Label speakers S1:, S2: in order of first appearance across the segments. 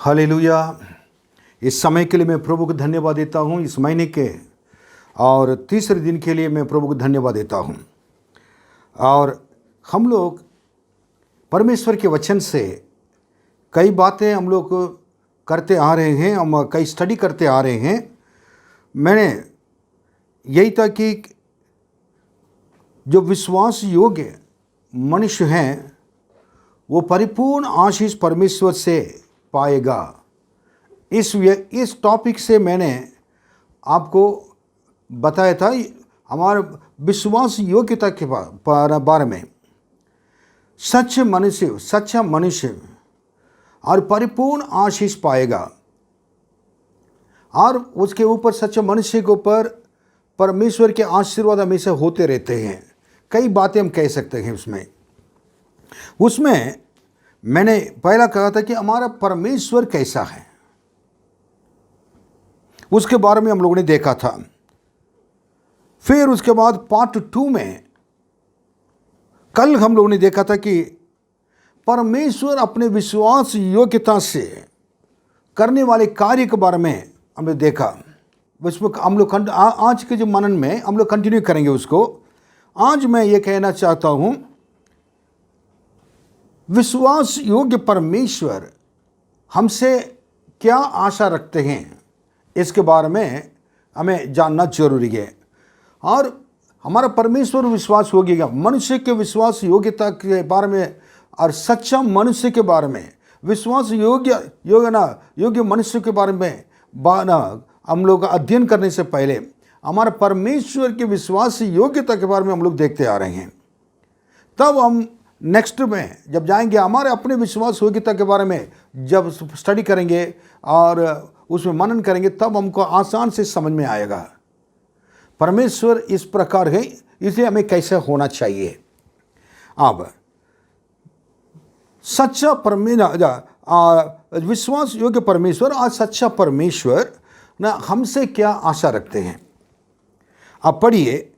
S1: Hallelujah. इस समय के लिए मैं प्रभु को धन्यवाद देता हूँ। इस महीने के और तीसरे दिन के लिए मैं प्रभु को धन्यवाद देता हूँ। और हम लोग परमेश्वर के वचन से कई बातें हम लोग करते आ रहे हैं, हम कई स्टडी करते आ रहे हैं। मैंने यही था कि जो विश्वास योग्य मनुष्य हैं वो परिपूर्ण आशीष परमेश्वर से पाएगा। इस टॉपिक से मैंने आपको बताया था हमारे विश्वास योग्यता के बारे में। सच्चा मनुष्य और परिपूर्ण आशीष पाएगा। और उसके ऊपर सच्चे मनुष्य के ऊपर परमेश्वर के आशीर्वाद हमेशा होते रहते हैं। कई बातें हम कह सकते हैं उसमें मैंने पहला कहा था कि हमारा परमेश्वर कैसा है, उसके बारे में हम लोगों ने देखा था। फिर उसके बाद पार्ट 2 में कल हम लोगों ने देखा था कि परमेश्वर अपने विश्वास योग्यता से करने वाले कार्य के बारे में हमने देखा। उसमें हम लोग आज के जो मनन में हम लोग कंटिन्यू करेंगे उसको। आज मैं ये कहना चाहता हूँ, विश्वास योग्य परमेश्वर हमसे क्या आशा रखते हैं, इसके बारे में हमें जानना जरूरी है। और हमारा परमेश्वर विश्वास योग्य, मनुष्य के विश्वास योग्यता के बारे में और सच्चा मनुष्य के बारे में, विश्वास योग्य मनुष्य के बारे में हम लोग अध्ययन करने से पहले हमारा परमेश्वर के विश्वास योग्यता के बारे में हम लोग देखते आ रहे हैं। तब हम नेक्स्ट में जब जाएंगे हमारे अपने विश्वास योग्यता के बारे में जब स्टडी करेंगे और उसमें मनन करेंगे, तब हमको आसान से समझ में आएगा परमेश्वर इस प्रकार है, इसलिए हमें कैसे होना चाहिए। अब सच्चा विश्वास योग्य परमेश्वर और सच्चा परमेश्वर ना हमसे क्या आशा रखते हैं। अब पढ़िए,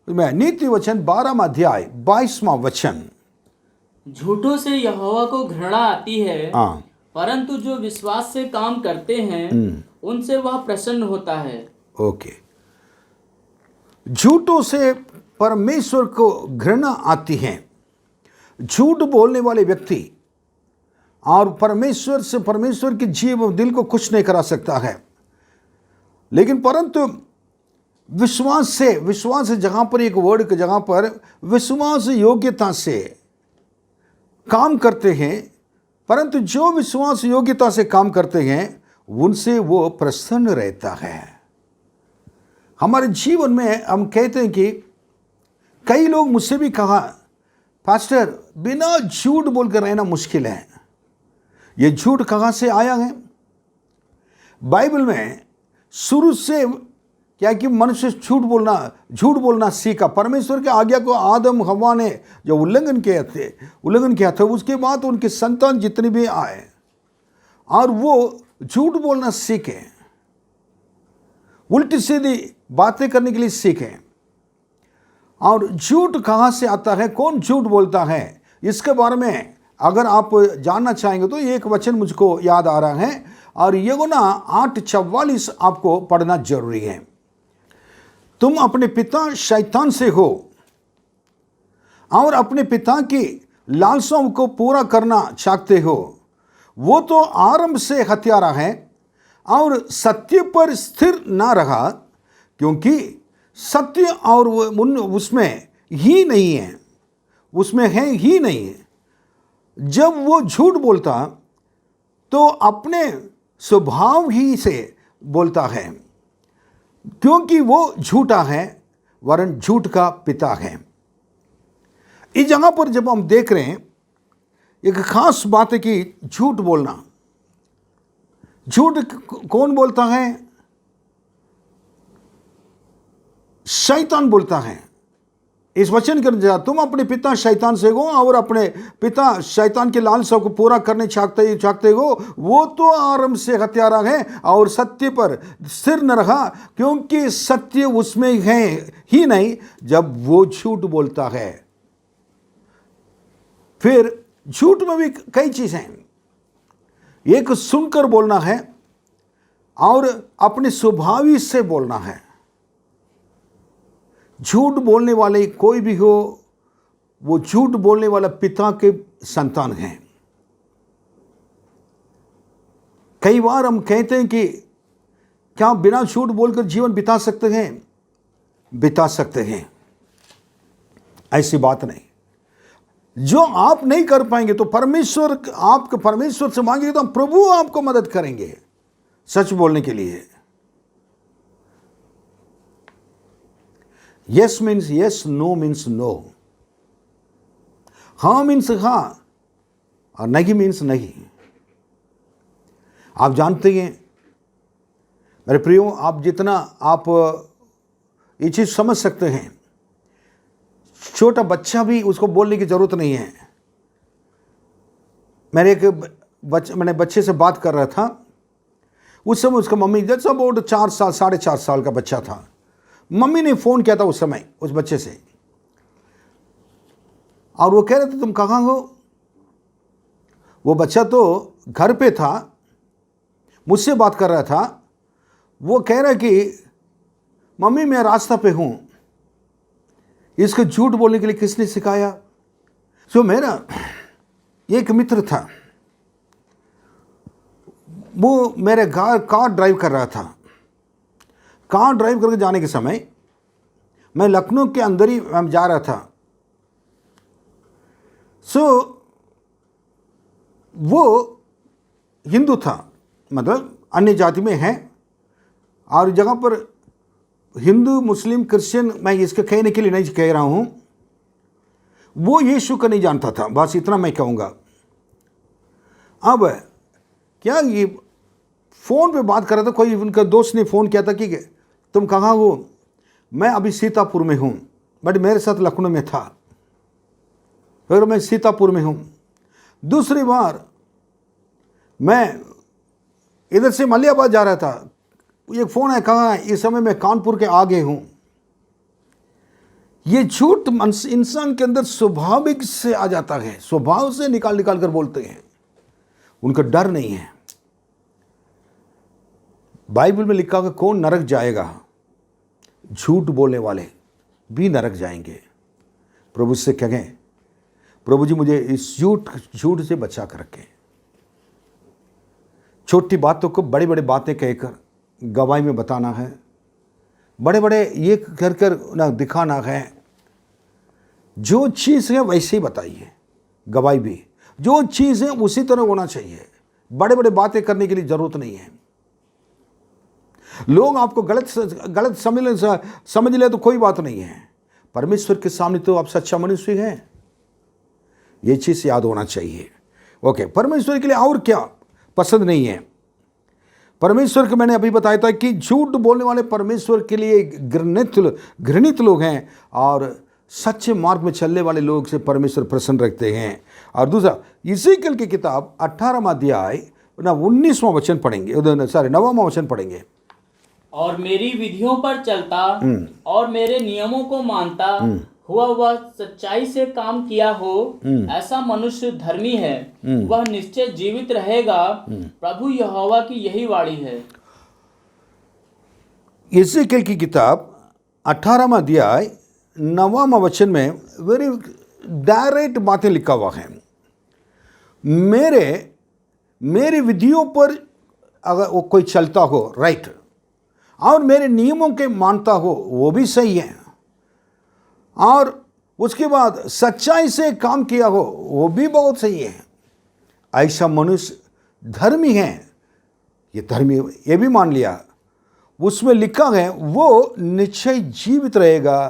S1: मैं नीति वचन 12वां अध्याय 22वां वचन।
S2: झूठों से यहोवा को घृणा आती है, परंतु जो विश्वास से काम करते हैं उनसे वह प्रसन्न होता है।
S1: ओके, झूठों से परमेश्वर को घृणा आती है। झूठ बोलने वाले व्यक्ति और परमेश्वर के जीव दिल को कुछ नहीं करा सकता है। लेकिन परंतु विश्वास से जहां पर एक वर्ड की जगह पर विश्वास योग्यता से काम करते हैं, परंतु जो विश्वास योग्यता से काम करते हैं उनसे वो प्रसन्न रहता है। हमारे जीवन में हम कहते हैं कि कई लोग मुझसे भी कहा, पास्टर बिना झूठ बोलकर रहना मुश्किल है। ये झूठ कहाँ से आया है? बाइबल में शुरू से क्या कि मनुष्य झूठ बोलना सीखा। परमेश्वर के आज्ञा को आदम हवा ने जो उल्लंघन किया था, उसके बाद उनके संतान जितने भी आए और वो झूठ बोलना सीखे, उल्टी सीधी बातें करने के लिए सीखे। और झूठ कहाँ से आता है, कौन झूठ बोलता है, इसके बारे में अगर आप जानना चाहेंगे तो एक वचन मुझको याद आ रहा है और यूहन्ना 8:44 आपको पढ़ना जरूरी है। तुम अपने पिता शैतान से हो और अपने पिता की लालसाओं को पूरा करना चाहते हो। वो तो आरंभ से हत्यारा है और सत्य पर स्थिर ना रहा, क्योंकि सत्य और उसमें ही नहीं है, उसमें है ही नहीं है। जब वो झूठ बोलता तो अपने स्वभाव ही से बोलता है, क्योंकि वो झूठा है वरन झूठ का पिता है। इस जगह पर जब हम देख रहे हैं एक खास बात है कि झूठ बोलना। झूठ कौन बोलता है? शैतान बोलता है। इस वचन के अनुसार तुम अपने पिता शैतान से हो और अपने पिता शैतान के लालसा को पूरा करने चाहते हो। वो तो आरंभ से हत्यारा है और सत्य पर स्थिर न रहा, क्योंकि सत्य उसमें है ही नहीं जब वो झूठ बोलता है। फिर झूठ में भी कई चीज़ें हैं। एक सुनकर बोलना है और अपने स्वभाव से बोलना है। झूठ बोलने वाले कोई भी हो, वो झूठ बोलने वाला पिता के संतान हैं। कई बार हम कहते हैं कि क्या बिना झूठ बोलकर जीवन बिता सकते हैं? बिता सकते हैं, ऐसी बात नहीं। जो आप नहीं कर पाएंगे तो परमेश्वर से मांगेंगे तो प्रभु आपको मदद करेंगे सच बोलने के लिए। Yes means yes, no means no. हाँ मीन्स हाँ और नहीं मीन्स नहीं। आप जानते हैं मेरे प्रियो, आप जितना आप ये चीज़ समझ सकते हैं, छोटा बच्चा भी उसको बोलने की ज़रूरत नहीं है। मैंने बच्चे से बात कर रहा था, उस समय उसका मम्मी जैसे अबाउट 4 साल 4.5 साल का बच्चा था। मम्मी ने फ़ोन किया था उस समय उस बच्चे से, और वो कह रहे थे तुम कहाँ हो। वो बच्चा तो घर पे था, मुझसे बात कर रहा था। वो कह रहा कि मम्मी मैं रास्ता पे हूँ। इसको झूठ बोलने के लिए किसने सिखाया? जो मेरा एक मित्र था, वो मेरे कार ड्राइव कर रहा था। कार ड्राइव करके जाने के समय मैं लखनऊ के अंदर ही जा रहा था। वो हिंदू था, मतलब अन्य जाति में है, और जगह पर हिंदू मुस्लिम क्रिश्चियन मैं इसके कहने के लिए नहीं कह रहा हूँ, वो यीशु को नहीं जानता था, बस इतना मैं कहूँगा। अब क्या ये फ़ोन पे बात कर रहा था, कोई उनका दोस्त ने फ़ोन किया था कि तुम कहाँ हो? मैं अभी सीतापुर में हूँ, बट मेरे साथ लखनऊ में था, फिर मैं सीतापुर में हूँ। दूसरी बार मैं इधर से मलियाबाद जा रहा था, एक फ़ोन है, कहाँ है? इस समय मैं कानपुर के आगे हूँ। ये झूठ इंसान के अंदर स्वाभाविक से आ जाता है, स्वभाव से निकाल कर बोलते हैं, उनका डर नहीं है। बाइबल में लिखा है कौन नरक जाएगा? झूठ बोलने वाले भी नरक जाएंगे। प्रभु से कहें, प्रभु जी मुझे इस झूठ से बचा कर रखें। छोटी बातों को बड़ी बड़ी बातें कहकर गवाही में बताना है, बड़े बड़े ये कर ना दिखाना है। जो चीज़ है वैसे ही बताइए, गवाही भी जो चीज़ है उसी तरह होना चाहिए। बड़े बड़े बातें करने के लिए ज़रूरत नहीं है। लोग आपको गलत समझ ले तो कोई बात नहीं है, परमेश्वर के सामने तो आप सच्चा मनुष्य हैं। ये चीज़ याद होना चाहिए। ओके, परमेश्वर के लिए और क्या पसंद नहीं है? परमेश्वर को मैंने अभी बताया था कि झूठ बोलने वाले परमेश्वर के लिए घृणित लोग हैं, और सच्चे मार्ग में चलने वाले लोग से परमेश्वर प्रसन्न रखते हैं। और दूसरा, यिर्मयाह की किताब 18वां अध्याय 19वां वचन पढ़ेंगे, 9वां वचन पढ़ेंगे।
S2: और मेरी विधियों पर चलता और मेरे नियमों को मानता हुआ वह सच्चाई से काम किया हो, ऐसा मनुष्य धर्मी है, वह निश्चय जीवित रहेगा। प्रभु यहोवा की यही वाणी है।
S1: यिर्मयाह की किताब 18वां अध्याय 9वां वचन में वेरी डायरेक्ट बातें लिखा हुआ है। मेरे विधियों पर अगर वो कोई चलता हो, राइट, और मेरे नियमों के मानता हो, वो भी सही है, और उसके बाद सच्चाई से काम किया हो, वो भी बहुत सही है। ऐसा मनुष्य धर्मी है। ये धर्मी, ये भी मान लिया। उसमें लिखा है वो निश्चय जीवित रहेगा।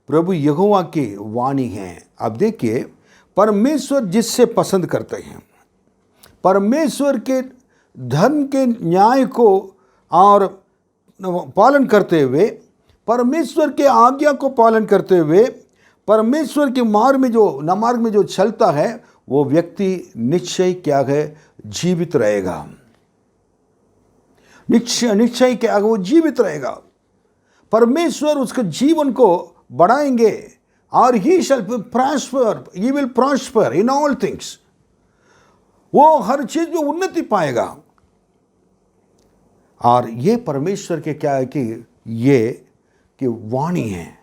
S1: प्रभु यहोवा की वाणी है। अब देखिए, परमेश्वर जिससे पसंद करते हैं, परमेश्वर के धर्म के न्याय को और पालन करते हुए, परमेश्वर के आज्ञा को पालन करते हुए, परमेश्वर के मार्ग में जो चलता है, वो व्यक्ति निश्चय क्या है? जीवित रहेगा। निश्चय क्या है? वो जीवित रहेगा। परमेश्वर उसके जीवन को बढ़ाएंगे, और he will prosper in all things। वो हर चीज में उन्नति पाएगा। और ये परमेश्वर के क्या है कि वाणी है।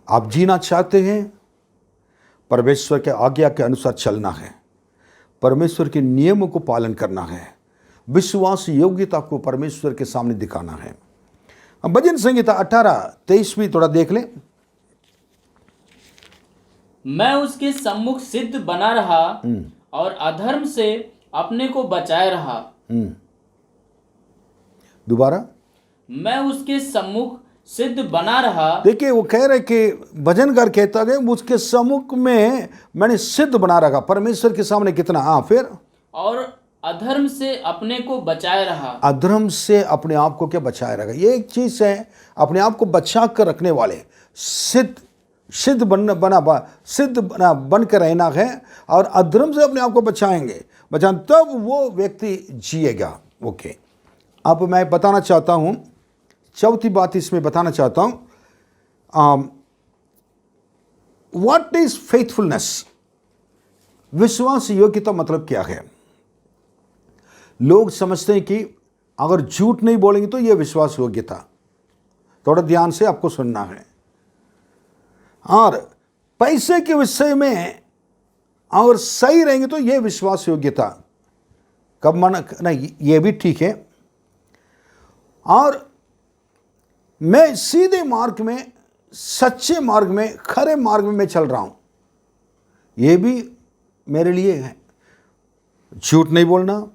S1: आप जीना चाहते हैं, परमेश्वर के आज्ञा के अनुसार चलना है, परमेश्वर के नियमों को पालन करना है, विश्वास योग्यता को परमेश्वर के सामने दिखाना है। अब भजन संहिता 18:23 भी थोड़ा देख लें।
S2: मैं उसके सम्मुख सिद्ध बना रहा और अधर्म से अपने को बचाए रहा।
S1: दोबारा,
S2: मैं उसके सम्मुख सिद्ध बना रहा।
S1: देखिए वो कह रहे कि भजनकार कहता है उसके सम्मुख में मैंने सिद्ध बना रखा, परमेश्वर के सामने कितना। हाँ, फिर
S2: और अधर्म से अपने को बचाए रहा।
S1: अधर्म से अपने आप को क्या बचाए रखा। ये एक चीज है, अपने आप को बचा कर रखने वाले सिद्ध बन कर रहना है। और अधर्म से अपने आप को बचाएंगे, तब वो व्यक्ति जिएगा। ओके, अब मैं बताना चाहता हूं, चौथी बात इसमें बताना चाहता हूं, व्हाट इज फेथफुलनेस। विश्वास योग्यता मतलब क्या है। लोग समझते हैं कि अगर झूठ नहीं बोलेंगे तो यह विश्वास योग्यता। थोड़ा ध्यान से आपको सुनना है। और पैसे के विषय में अगर सही रहेंगे तो यह विश्वास योग्यता। कब मन नहीं, यह भी ठीक है। और मैं सीधे मार्ग में, सच्चे मार्ग में, खरे मार्ग में मैं चल रहा हूं, यह भी मेरे लिए है। झूठ नहीं बोलना,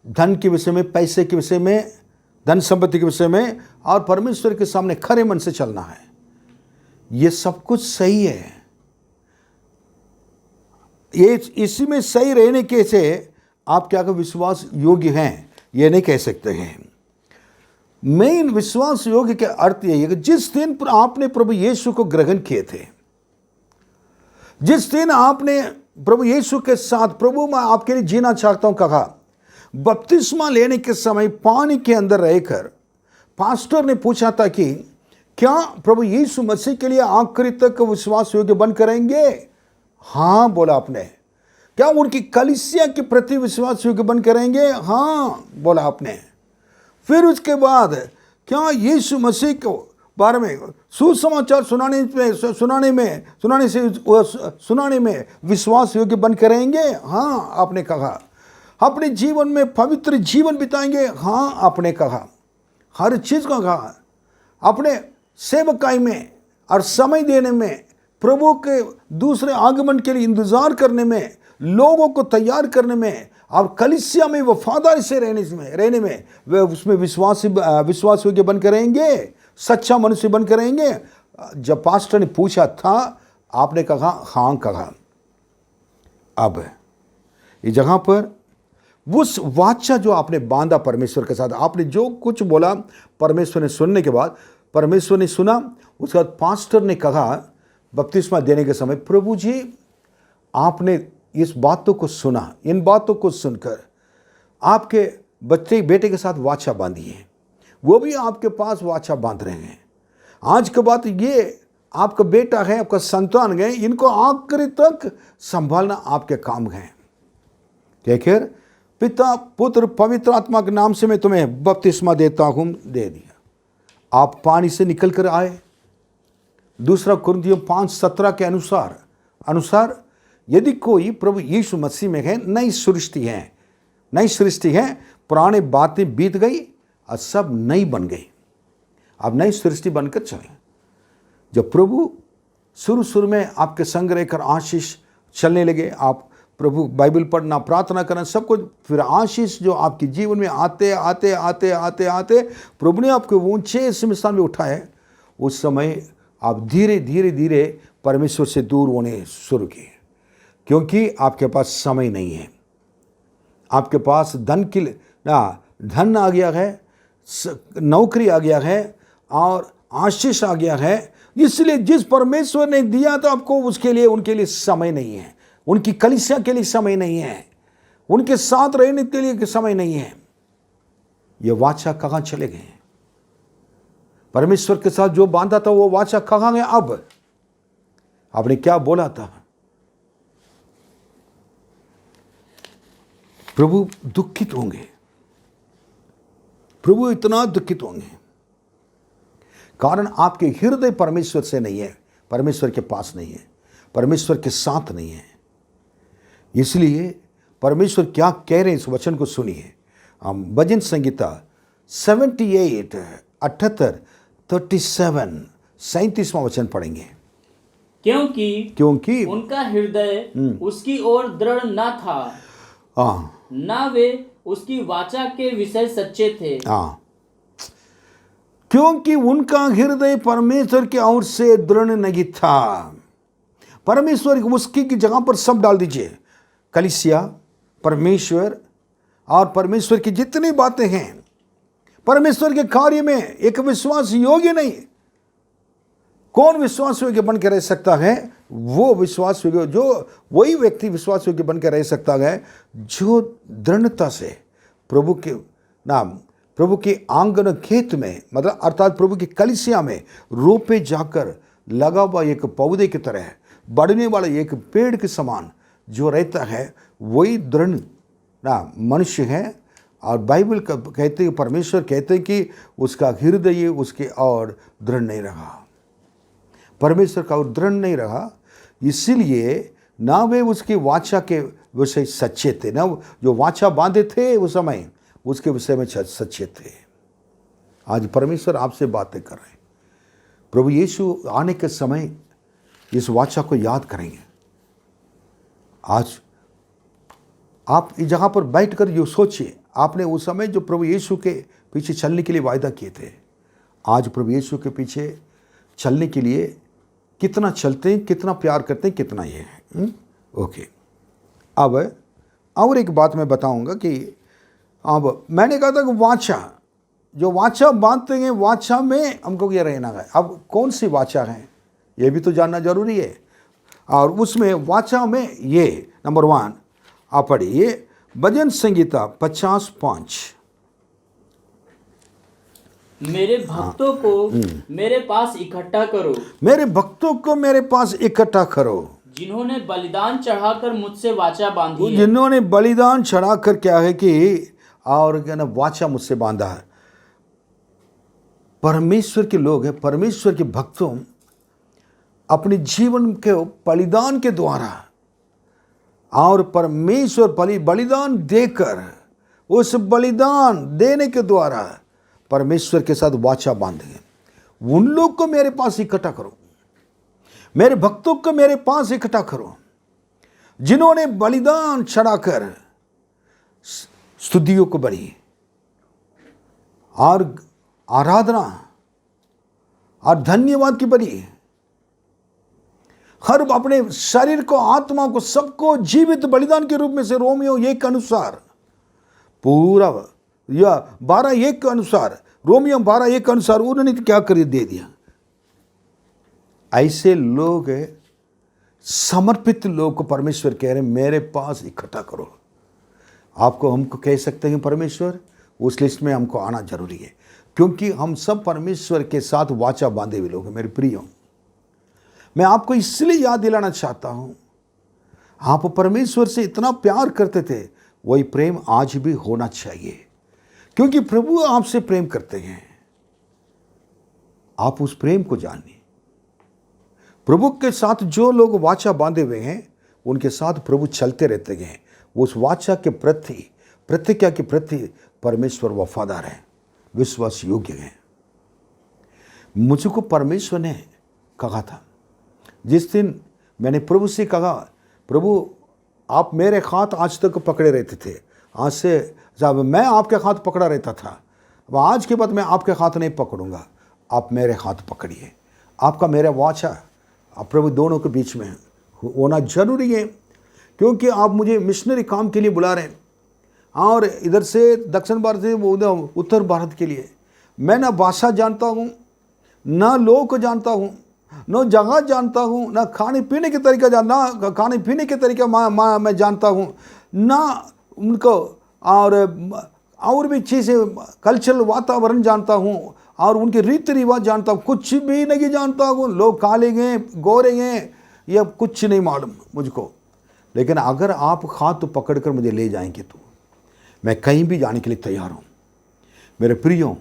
S1: धन के विषय में, पैसे के विषय में, धन संपत्ति के विषय में, और परमेश्वर के सामने खरे मन से चलना है। ये सब कुछ सही है। ये इसी में सही रहने के से आप क्या विश्वास योग्य हैं ये नहीं कह सकते हैं। मेन विश्वास योग्य के अर्थ यही है कि जिस दिन आपने प्रभु यीशु को ग्रहण किए थे, जिस दिन आपने प्रभु यीशु के साथ, प्रभु मैं आपके लिए जीना चाहता हूं कहा, बपतिस्मा लेने के समय पानी के अंदर रहकर पास्टर ने पूछा था कि क्या प्रभु यीशु मसीह के लिए आखिरी तक विश्वास योग्य बन करेंगे। हाँ बोला आपने। क्या उनकी कलीसिया के प्रति विश्वास योग्य बन करेंगे। हाँ बोला आपने। फिर उसके बाद क्या यीशु मसीह को बारे में सुसमाचार सुनाने में विश्वास योग्य बन करेंगे। हाँ आपने कहा। अपने जीवन में पवित्र जीवन बिताएंगे। हाँ आपने कहा। हर चीज को कहा। अपने सेवकाई में और समय देने में, प्रभु के दूसरे आगमन के लिए इंतजार करने में, लोगों को तैयार करने में, और कलीसिया में वफादारी से रहने में वे उसमें विश्वास योग्य बन करेंगे, सच्चा मनुष्य बन करेंगे। जब पास्टर ने पूछा था आपने कहा हाँ कहा। अब इस जगह पर उस वाचा जो आपने बांधा परमेश्वर के साथ, आपने जो कुछ बोला परमेश्वर ने सुनने के बाद, परमेश्वर ने सुना। उसके बाद पास्टर ने कहा बपतिस्मा देने के समय, प्रभु जी आपने इस बातों को सुना, इन बातों को सुनकर आपके बेटे के साथ वाचा बांधी है, वो भी आपके पास वाचा बांध रहे हैं। आज के बाद ये आपका बेटा है, आपका संतान है, इनको आखिरी तक संभालना आपके काम है। कहकर पिता पुत्र पवित्र आत्मा के नाम से मैं तुम्हें बपतिस्मा देता हूं, दे दिया। आप पानी से निकल कर आए। दूसरा कुरिन्थियों 5:17 के अनुसार यदि कोई प्रभु यीशु मसीह में है, नई सृष्टि है, पुराने बातें बीत गई और सब नई बन गई। अब नई सृष्टि बनकर चले। जब प्रभु शुरू में आपके संग रहकर आशीष चलने लगे, आप प्रभु बाइबल पढ़ना, प्रार्थना करना, सब कुछ, फिर आशीष जो आपके जीवन में आते आते प्रभु ने आपको ऊंचे स्थान में उठाए, उस समय आप धीरे परमेश्वर से दूर होने शुरू किए, क्योंकि आपके पास समय नहीं है। आपके पास धन आ गया है, नौकरी आ गया है और आशीष आ गया है। इसलिए जिस परमेश्वर ने दिया था आपको, उनके लिए समय नहीं है, उनकी कलीसिया के लिए समय नहीं है, उनके साथ रहने के लिए समय नहीं है। ये वाचा कहां चले गए? परमेश्वर के साथ जो बांधा था वो वाचा कहां गया? अब आपने क्या बोला था? प्रभु दुखित होंगे, प्रभु इतना दुखित होंगे, कारण आपके हृदय परमेश्वर से नहीं है, परमेश्वर के पास नहीं है, परमेश्वर के साथ नहीं है। इसलिए परमेश्वर क्या कह रहे हैं इस वचन को सुनिए। हम भजन संगीता 78 78 37 37वां वचन पढ़ेंगे।
S2: क्योंकि उनका हृदय उसकी ओर दृढ़ न था, न वे उसकी वाचा के विषय सच्चे थे।
S1: क्योंकि उनका हृदय परमेश्वर की ओर से दृढ़ नहीं था। परमेश्वर उसकी की जगह पर सब डाल दीजिए, कलीसिया, परमेश्वर और परमेश्वर की जितनी बातें हैं, परमेश्वर के कार्य में एक विश्वास योग्य नहीं। कौन विश्वास योग्य बन के रह सकता है? वो विश्वास योग्य, जो वही व्यक्ति विश्वास योग्य बन के रह सकता है जो दृढ़ता से प्रभु के नाम, प्रभु के आंगन खेत में, मतलब अर्थात प्रभु की कलीसिया में रोपे जाकर लगा हुआ एक पौधे की तरह, बढ़ने वाला एक पेड़ के समान जो रहता है, वही दृढ़ ना मनुष्य है। और बाइबल कहते हैं, परमेश्वर कहते हैं कि उसका हृदय उसके और दृढ़ नहीं रहा, परमेश्वर का और दृढ़ नहीं रहा। इसीलिए ना वे उसकी वाचा के विषय सच्चे थे, ना जो वाचा बांधे थे उस समय उसके विषय में सच्चे थे। आज परमेश्वर आपसे बातें कर रहे हैं। प्रभु यीशु आने के समय इस वाचा को याद करेंगे। आज आप इस जगह पर बैठकर ये सोचिए, आपने उस समय जो प्रभु यीशु के पीछे चलने के लिए वायदा किए थे, आज प्रभु यीशु के पीछे चलने के लिए कितना चलते हैं, कितना प्यार करते हैं, कितना ये है। ओके, अब और एक बात मैं बताऊंगा कि अब मैंने कहा था कि वाचा, जो वाचा बांधते हैं, वाचा में हमको ये रहना है। अब कौन सी वाचा है ये भी तो जानना जरूरी है। और उसमें वाचा में ये नंबर 1 आप पढ़िए, भजन संगीता 50:5।
S2: मेरे भक्तों को मेरे पास इकट्ठा करो,
S1: मेरे भक्तों को मेरे पास इकट्ठा करो,
S2: जिन्होंने बलिदान चढ़ाकर मुझसे वाचा बांधी है।
S1: जिन्होंने बलिदान चढ़ाकर क्या है कि और क्या ना वाचा मुझसे बांधा है। परमेश्वर के लोग हैं, परमेश्वर के भक्तों अपने जीवन के बलिदान के द्वारा और परमेश्वर बलिदान देकर, उस बलिदान देने के द्वारा परमेश्वर के साथ वाचा बांधे। उन लोग को मेरे पास इकट्ठा करो, मेरे भक्तों को मेरे पास इकट्ठा करो, जिन्होंने बलिदान चढ़ाकर स्तुतियों को बड़ी और आराधना और धन्यवाद की बड़ी, हर अपने शरीर को, आत्मा को, सबको जीवित बलिदान के रूप में से रोमियो 1 के अनुसार पूरा या 12:1 के अनुसार, रोमियो 12:1 के अनुसार उन्होंने क्या कर दे दिया। ऐसे लोग समर्पित लोग को परमेश्वर कह रहे मेरे पास इकट्ठा करो। आपको हमको कह सकते हैं परमेश्वर, उस लिस्ट में हमको आना जरूरी है, क्योंकि हम सब परमेश्वर के साथ वाचा बांधे हुए लोग हैं। मेरे प्रियो, मैं आपको इसलिए याद दिलाना चाहता हूं, आप परमेश्वर से इतना प्यार करते थे, वही प्रेम आज भी होना चाहिए, क्योंकि प्रभु आपसे प्रेम करते हैं। आप उस प्रेम को जानिए। प्रभु के साथ जो लोग वाचा बांधे हुए हैं, उनके साथ प्रभु चलते रहते हैं। उस वाचा के प्रति, प्रतिज्ञा के प्रति परमेश्वर वफादार है, विश्वास योग्य है। मुझको परमेश्वर ने कहा था, जिस दिन मैंने प्रभु से कहा, प्रभु आप मेरे हाथ आज तक पकड़े रहते थे, आज से जब मैं आपके हाथ पकड़ा रहता था, अब आज के बाद मैं आपके हाथ नहीं पकड़ूंगा, आप मेरे हाथ पकड़िए। आपका मेरा वाचा आप प्रभु दोनों के बीच में होना जरूरी है, क्योंकि आप मुझे मिशनरी काम के लिए बुला रहे हैं, और इधर से दक्षिण भारत से उधर उत्तर भारत के लिए। मैं ना भाषा जानता हूँ, ना लोग जानता हूँ, न जगह जानता हूँ, ना खाने पीने के तरीका ना खाने पीने के तरीका मैं जानता हूँ, ना उनको और भी चीज़ें, कल्चरल वातावरण जानता हूँ, और उनके रीति रिवाज जानता हूँ। कुछ भी नहीं जानता हूँ। लोग काले हैं, गोरे हैं, यह कुछ नहीं मालूम मुझको। लेकिन अगर आप हाथ पकड़ कर मुझे ले जाएंगे तो मैं कहीं भी जाने के लिए तैयार हूँ। मेरे प्रियो,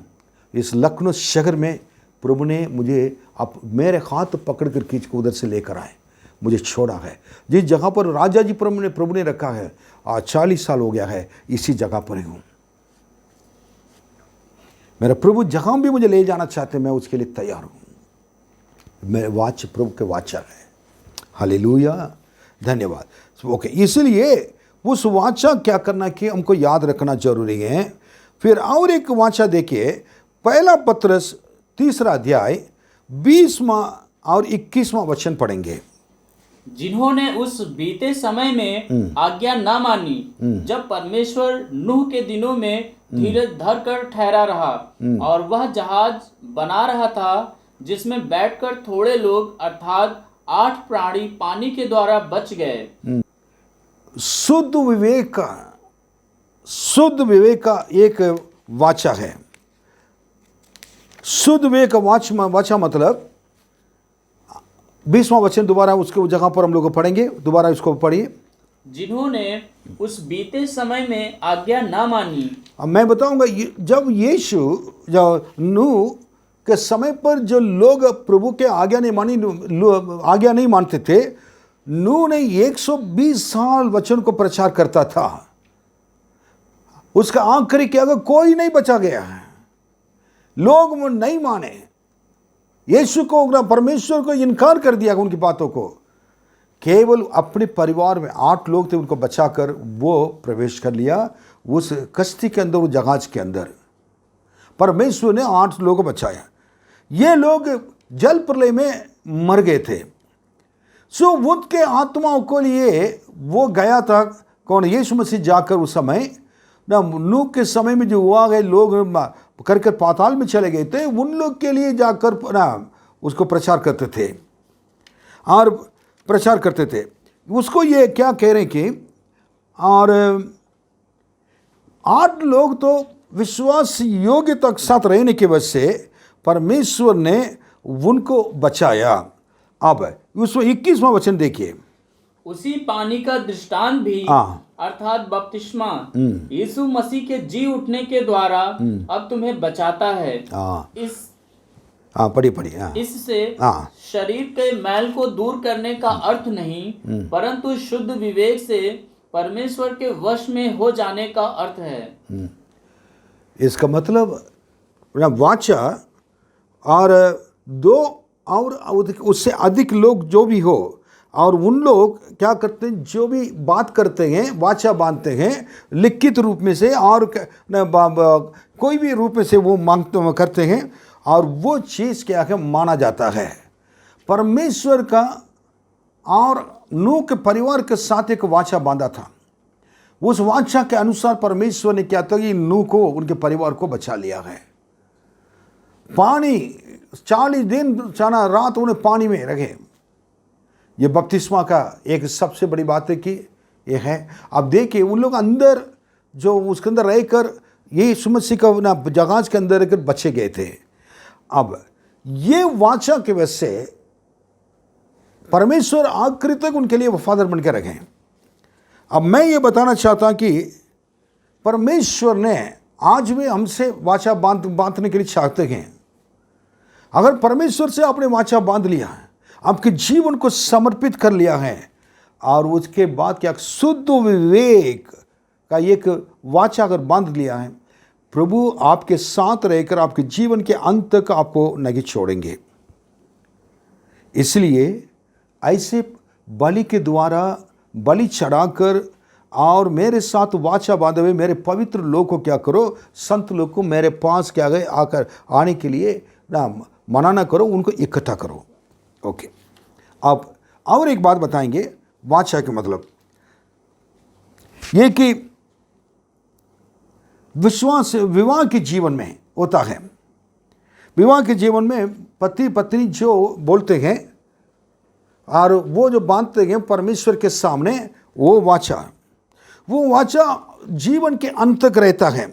S1: इस लखनऊ शहर में प्रभु ने मुझे अब मेरे हाथ पकड़ कर खींच कर उधर से लेकर आए, मुझे छोड़ा है। जिस जगह पर राजा जी प्रभु ने रखा है, आज 40 साल हो गया है, इसी जगह पर ही हूँ। मेरा प्रभु जहाँ भी मुझे ले जाना चाहते मैं उसके लिए तैयार हूँ। मेरे वाचा प्रभु के वाचा है। हालेलुया, धन्यवाद। ओके, इसलिए उस वाचा क्या करना कि हमको याद रखना जरूरी है। फिर और एक वाचा देखिए, पहला पत्रस 3 अध्याय 20वां और 21वां वचन पढ़ेंगे।
S2: जिन्होंने उस बीते समय में आज्ञा ना मानी, जब परमेश्वर नूह के दिनों में धीरज धर कर ठहरा रहा और वह जहाज बना रहा था जिसमें बैठकर थोड़े लोग अर्थात 8 प्राणी पानी के द्वारा बच गए।
S1: शुद्ध विवेक का एक वाचा है। शुद्ध विवेक का वाचा मतलब 20वां वचन दोबारा उसके जगह पर हम लोग पढ़ेंगे, दोबारा इसको पढ़िए।
S2: जिन्होंने उस बीते समय में आज्ञा ना मानी।
S1: अब मैं बताऊंगा, जब यीशु जब नूह के समय पर जो लोग प्रभु के आज्ञा नहीं मानते थे, नूह ने 120 साल वचन को प्रचार करता था। उसका आखिरी क्या होगा, कोई नहीं बचा गया है। लोग नहीं माने, यीशु को, परमेश्वर को इनकार कर दिया उनकी बातों को। केवल अपने परिवार में 8 लोग थे, उनको बचाकर वो प्रवेश कर लिया उस कश्ती के अंदर, उस जहाज के अंदर। परमेश्वर ने 8 लोगों को बचाया। ये लोग जल प्रलय में मर गए थे। सो उनके आत्माओं को लिए वो गया था कौन, यीशु मसीह जाकर उस समय ना, नूह के समय में जो हुआ गए लोग करके पाताल में चले गए थे, उन लोग के लिए जाकर ना उसको प्रचार करते थे और प्रचार करते थे। उसको ये क्या कह रहे हैं कि और 8 लोग तो विश्वास योग्यता के साथ रहने की वजह से परमेश्वर ने उनको बचाया। अब उसमें 21वां वचन देखिए।
S2: उसी पानी का दृष्टांत भी अर्थात बपतिस्मा यीशु मसीह के जी उठने के द्वारा अब तुम्हें बचाता है।
S1: पढ़िए।
S2: इससे शरीर के मैल को दूर करने का अर्थ नहीं, परंतु शुद्ध विवेक से परमेश्वर के वश में हो जाने का अर्थ है।
S1: इसका मतलब वाचा और 2 और उससे अधिक लोग जो भी हो, और उन लोग क्या करते हैं, जो भी बात करते हैं, वाचा बांधते हैं लिखित रूप में से और कोई भी रूप में से वो मांगते करते हैं, और वो चीज़ क्या है, माना जाता है। परमेश्वर का और नूह के परिवार के साथ एक वाचा बांधा था। उस वाचा के अनुसार परमेश्वर ने क्या था कि नूह को, उनके परिवार को बचा लिया है। पानी 40 दिन 40 रात उन्हें पानी में रखे। ये बपतिस्मा का एक सबसे बड़ी बात है कि ये है। अब देखिए, उन लोग अंदर जो उसके अंदर रहकर यीशु मसीह का ना जहाज के अंदर रहकर बचे गए थे। अब ये वाचा की वजह से परमेश्वर आखिरी तक उनके लिए वफादार बनकर रखे। अब मैं ये बताना चाहता कि परमेश्वर ने आज भी हमसे वाचा बांधने के लिए चाहते हैं। अगर परमेश्वर से आपने वाचा बांध लिया है, आपके जीवन को समर्पित कर लिया है, और उसके बाद क्या शुद्ध विवेक का एक वाचा अगर बांध लिया है, प्रभु आपके साथ रहकर आपके जीवन के अंत तक आपको नहीं छोड़ेंगे। इसलिए ऐसे बलि के द्वारा बलि चढ़ाकर और मेरे साथ वाचा बांधे हुए मेरे पवित्र लोग को क्या करो, संत लोग को मेरे पास क्या गए आकर आने के लिए ना मना ना करो, उनको इकट्ठा करो। ओके, अब और एक बात बताएंगे वाचा के मतलब ये कि विश्वास विवाह के जीवन में होता है। विवाह के जीवन में पति पत्नी जो बोलते हैं और वो जो बांधते हैं परमेश्वर के सामने, वो वाचा जीवन के अंत तक रहता है।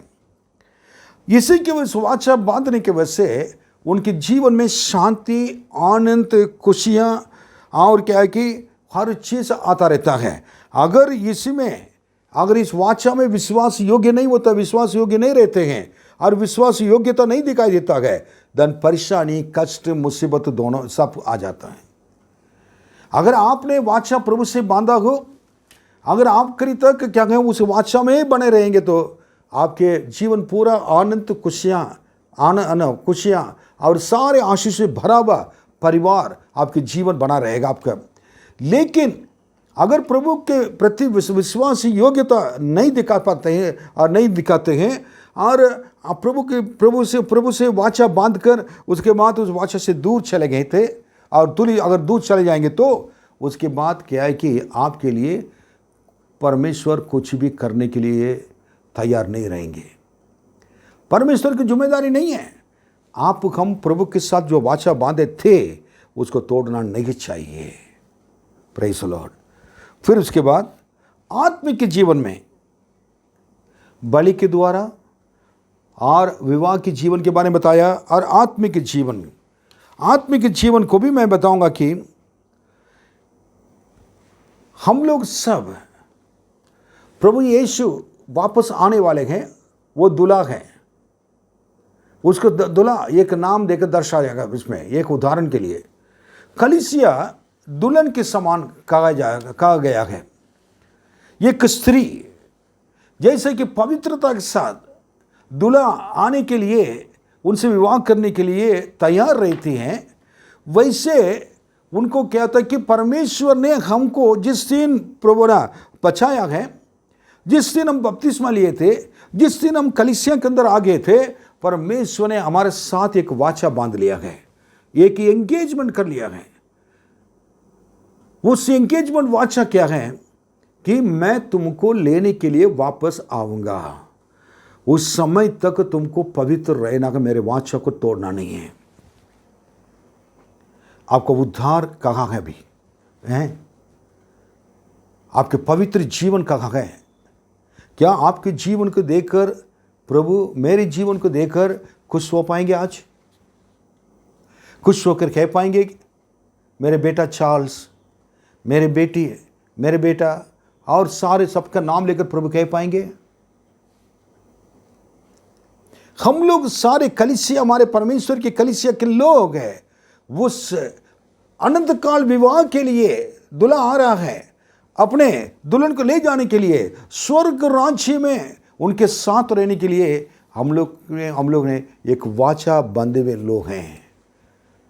S1: इसी के वजह वाचा बांधने की वजह से उनके जीवन में शांति, आनंद, खुशियाँ और क्या है कि हर चीज़ आता रहता है। अगर इसमें अगर इस वाचा में विश्वास योग्य नहीं होता, विश्वास योग्य नहीं रहते हैं और विश्वास योग्यता नहीं दिखाई देता है, धन परेशानी, कष्ट, मुसीबत दोनों सब आ जाता है। अगर आपने वाचा प्रभु से बांधा हो, अगर आप करी तक क्या कहें उस वाचा में बने रहेंगे तो आपके जीवन पूरा आनंद, खुशियाँ और सारे आशीष से भरा हुआ परिवार आपके जीवन बना रहेगा आपका। लेकिन अगर प्रभु के प्रति विश्वास योग्यता नहीं दिखा पाते हैं और नहीं दिखाते हैं और आप प्रभु से वाचा बांध कर उसके बाद उस वाचा से दूर चले गए थे और अगर दूर चले जाएंगे तो उसके बाद क्या है कि आपके लिए परमेश्वर कुछ भी करने के लिए तैयार नहीं रहेंगे। परमेश्वर की जिम्मेदारी नहीं है। हम प्रभु के साथ जो वाचा बांधे थे उसको तोड़ना नहीं चाहिए। Praise the Lord. फिर उसके बाद आत्मिक जीवन में बलि के द्वारा और विवाह के जीवन के बारे में बताया। और आत्मिक जीवन को भी मैं बताऊंगा कि हम लोग सब प्रभु यीशु वापस आने वाले हैं, वो दुल्हा है, उसको दुल्हा एक नाम देकर दर्शाया जाएगा। इसमें एक उदाहरण के लिए कलीसिया दुल्हन के समान कहा गया है। एक स्त्री जैसे कि पवित्रता के साथ दुल्हा आने के लिए, उनसे विवाह करने के लिए तैयार रहती हैं, वैसे उनको क्या था कि परमेश्वर ने हमको जिस दिन प्रभु ने बचाया है, जिस दिन हम बपतिस्मा लिए थे, जिस दिन हम कलीसिया के अंदर आ गए थे, परमेश्वर ने हमारे साथ एक वाचा बांध लिया है, एक एंगेजमेंट कर लिया है। उस एंगेजमेंट वाचा क्या है कि मैं तुमको लेने के लिए वापस आऊंगा, उस समय तक तुमको पवित्र रहना का, मेरे वाचा को तोड़ना नहीं है। आपको उद्धार कहाँ है अभी हैं? आपके पवित्र जीवन कहाँ है? क्या आपके जीवन को देखकर प्रभु मेरे जीवन को देखकर खुश हो पाएंगे? आज खुश होकर कह पाएंगे मेरे बेटा चार्ल्स, मेरे बेटी, मेरे बेटा और सारे सबका नाम लेकर प्रभु कह पाएंगे? हम लोग सारे कलीसिया, हमारे परमेश्वर की कलीसिया के लोग हैं। उस अनंत काल विवाह के लिए दुल्हा आ रहा है, अपने दुल्हन को ले जाने के लिए स्वर्ग राज्य में उनके साथ रहने के लिए हम लोग ने एक वाचा बांधे हुए लोग हैं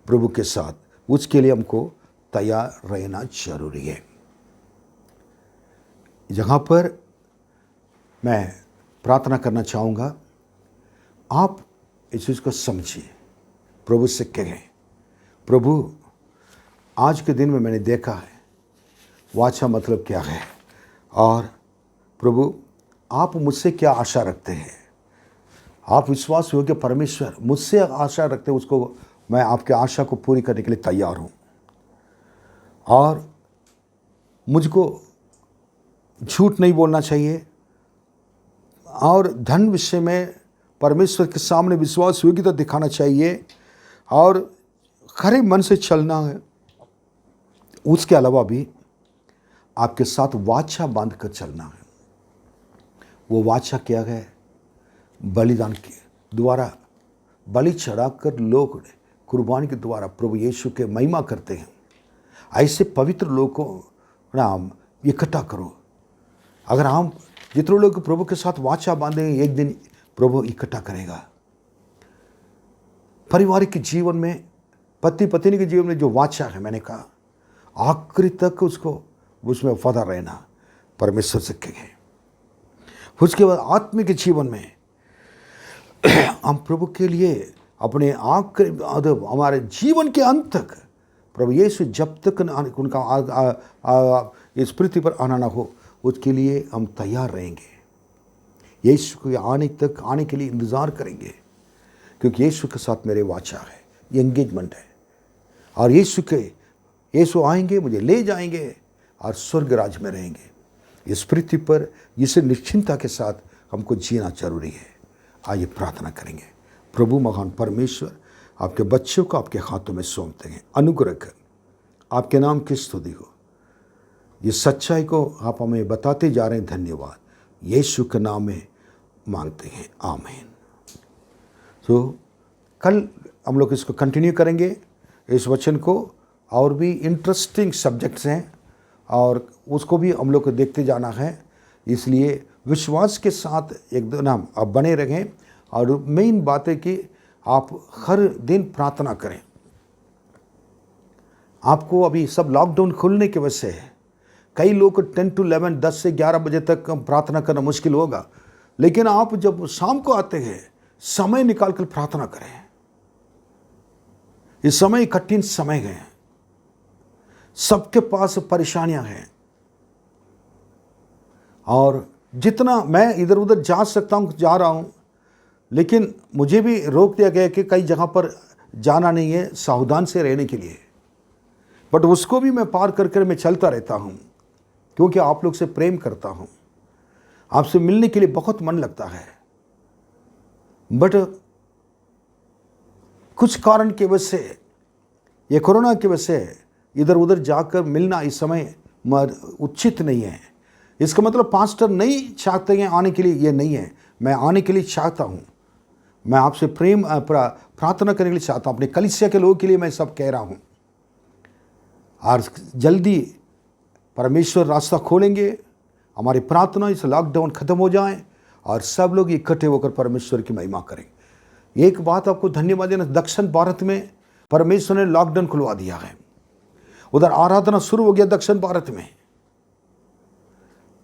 S1: प्रभु के साथ। उसके लिए हमको तैयार रहना जरूरी है। यहाँ पर मैं प्रार्थना करना चाहूँगा, आप इस चीज़ को समझिए, प्रभु से कहें, प्रभु आज के दिन में मैंने देखा है वाचा मतलब क्या है, और प्रभु आप मुझसे क्या आशा रखते हैं। आप विश्वास योग्य परमेश्वर मुझसे आशा रखते हैं, उसको मैं आपके आशा को पूरी करने के लिए तैयार हूँ। और मुझको झूठ नहीं बोलना चाहिए और धन विषय में परमेश्वर के सामने विश्वास योग्यता दिखाना चाहिए और खरे मन से चलना है। उसके अलावा भी आपके साथ वाचा बांध कर चलना है। वो वाचा क्या है? बलिदान के द्वारा बलि चढ़ाकर लोग कुर्बानी के द्वारा प्रभु यीशु के महिमा करते हैं। ऐसे पवित्र लोगों को नाम इकट्ठा करो। अगर हम जितने लोग प्रभु के साथ वाचा बांधेंगे, एक दिन प्रभु इकट्ठा करेगा। पारिवारिक जीवन में, पति पत्नी के जीवन में जो वाचा है, मैंने कहा आखिरी तक उसको उसमें वफादार रहना परमेश्वर से कहें। उसके बाद आत्मिक जीवन में हम प्रभु के लिए अपने हमारे जीवन के अंत तक प्रभु यीशु जब तक उनका इस पृथ्वी पर आना ना हो, उसके लिए हम तैयार रहेंगे। यीशु के आने के लिए इंतज़ार करेंगे, क्योंकि यीशु के साथ मेरे वाचा है, ये एंगेजमेंट है। और यीशु आएंगे, मुझे ले जाएंगे और स्वर्ग राज्य में रहेंगे। इस पृथ्वी पर इसे निश्चिंता के साथ हमको जीना जरूरी है। आइए प्रार्थना करेंगे। प्रभु महान परमेश्वर, आपके बच्चों को आपके हाथों में सौंपते हैं। अनुग्रह कर आपके नाम की स्तुति हो। ये सच्चाई को आप हमें बताते जा रहे हैं, धन्यवाद। यीशु के नाम में मांगते हैं, आमीन। तो कल हम लोग इसको कंटिन्यू करेंगे, इस वचन को, और भी इंटरेस्टिंग सब्जेक्ट्स हैं और उसको भी हम लोग को देखते जाना है। इसलिए विश्वास के साथ एक दिन हम आप बने रहें। और मेन बात है कि आप हर दिन प्रार्थना करें। आपको अभी सब लॉकडाउन खुलने की वजह से है, कई लोग को 10 to 11, 10 से 11 बजे तक प्रार्थना करना मुश्किल होगा, लेकिन आप जब शाम को आते हैं समय निकाल कर प्रार्थना करें। इस समय कठिन समय है, सबके पास परेशानियां हैं, और जितना मैं इधर उधर जा सकता हूं जा रहा हूं, लेकिन मुझे भी रोक दिया गया कि कई जगह पर जाना नहीं है, सावधान से रहने के लिए। बट उसको भी मैं पार कर मैं चलता रहता हूं, क्योंकि आप लोग से प्रेम करता हूं, आपसे मिलने के लिए बहुत मन लगता है। बट कुछ कारण की वजह से, ये कोरोना की वजह से इधर उधर जाकर मिलना इस समय उचित नहीं है। इसका मतलब पास्टर नहीं चाहते हैं आने के लिए, ये नहीं है। मैं आने के लिए चाहता हूँ, मैं आपसे प्रेम प्रार्थना करने के लिए चाहता हूँ, अपने कलीसिया के लोगों के लिए मैं सब कह रहा हूँ। और जल्दी परमेश्वर रास्ता खोलेंगे, हमारी प्रार्थना इस लॉकडाउन ख़त्म हो जाए और सब लोग इकट्ठे होकर परमेश्वर की महिमा करें। एक बात आपको धन्यवाद देना, दक्षिण भारत में परमेश्वर ने लॉकडाउन खुलवा दिया है, उधर आराधना शुरू हो गया दक्षिण भारत में।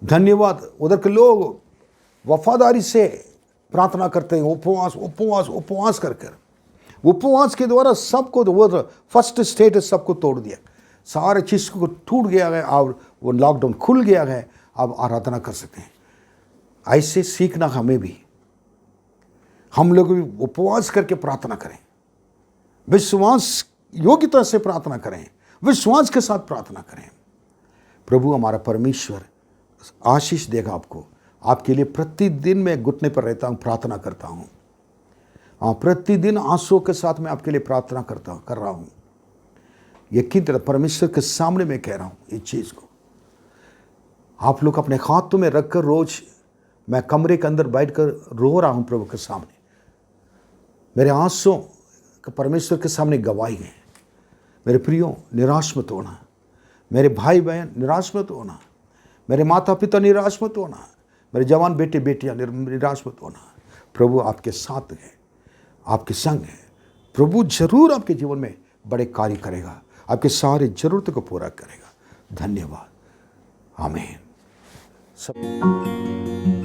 S1: धन्यवाद, उधर के लोग वफादारी से प्रार्थना करते हैं, उपवास उपवास उपवास कर उपवास के द्वारा सबको, वो फर्स्ट स्टेट सबको तोड़ दिया, सारे चीज़ को टूट गया है और वो लॉकडाउन खुल गया है, अब आराधना कर सकते हैं। ऐसे सीखना हमें भी, हम लोग भी उपवास करके प्रार्थना करें, विश्वास योग्यता से प्रार्थना करें, विश्वास के साथ प्रार्थना करें। प्रभु हमारा परमेश्वर आशीष देगा आपको। आपके लिए प्रतिदिन मैं घुटने पर रहता हूँ, प्रार्थना करता हूँ। हाँ, प्रतिदिन आंसुओं के साथ मैं आपके लिए प्रार्थना कर रहा हूँ। यकीन तरह परमेश्वर के सामने मैं कह रहा हूँ इस चीज़ को। आप लोग अपने हाथों में रखकर, रोज मैं कमरे के अंदर बैठकर रो रहा हूँ प्रभु के सामने। मेरे आंसुओं का परमेश्वर के सामने गवाही है। मेरे प्रियो, निराश मत होना, मेरे भाई बहन निराश मत होना, मेरे माता पिता निराश मत होना, मेरे जवान बेटे बेटियां निराश मत होना। प्रभु आपके साथ है, आपके संग है। प्रभु जरूर आपके जीवन में बड़े कार्य करेगा, आपके सारे जरूरतों को पूरा करेगा। धन्यवाद, आमीन। सब